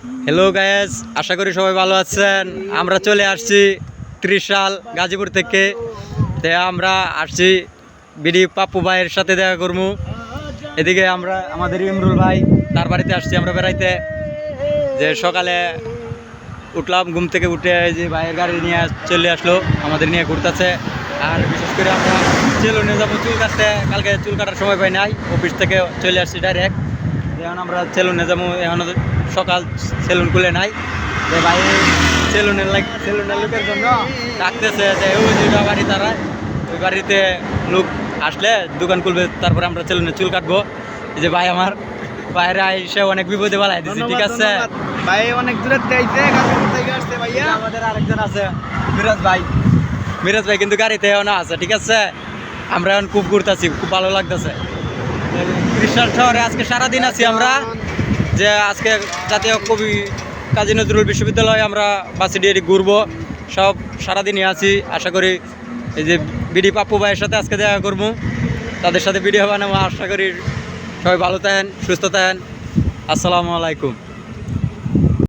Hello guys, আশা করি সবাই ভালো আছেন। আমরা চলে আসছি ত্রিশাল গাজীপুর থেকে। আমরা আসছি বিডি পাপ্পু ভাইয়ের সাথে দেখা করবো। এদিকে আমরা আমাদের ইমরুল ভাই, তার বাড়িতে আসছি আমরা বেড়াইতে। যে সকালে উঠলাম, ঘুম থেকে উঠে যে ভাইয়ের গাড়ি নিয়ে চলে আসলো, আমাদের নিয়ে ঘুরতেছে। আর বিশেষ করে আমরা সেলুনে যাবো চুল কাটতে। কালকে চুল কাটার সময় পাই নাই, অফিস থেকে চলে আসছি ডাইরেক্ট। এখন আমরা সেলুনে যাবো, এখন সকাল সেলুন খুলে নাই। যে ভাই সেলুনের লোকের জন্য ডাকতেছে যে ওই দুইটা বাড়ি তারা, ওই বাড়িতে লোক আসলে দোকান খুলবে, তারপরে আমরা সেলুনে চুল কাটবো। এই যে ভাই আমার বাইরে এসে অনেক বিপদে বালাই দিচ্ছে। ঠিক আছে ভাই, অনেক দূরের থেকে আসছে ভাইয়া। আমাদের আরেকজন আছে মিরাজ ভাই কিন্তু গাড়িতে না আছে। ঠিক আছে, আমরা এখন খুব ঘুরতেছি, খুব ভালো লাগতেছে। ত্রিশাল শহরে আজকে সারাদিন আছি আমরা। যে আজকে জাতীয় কবি কাজী নজরুল বিশ্ববিদ্যালয়ে আমরা বাসে দিয়ে ঘুরবো, সব সারাদিনই আছি। আশা করি এই যে বিডি পাপ্পু ভাইয়ের সাথে আজকে দেখা করবো, তাদের সাথে ভিডিও বানাবো। আশা করি সবাই ভালো থাকেন, সুস্থ থাকেন। আসসালামু আলাইকুম।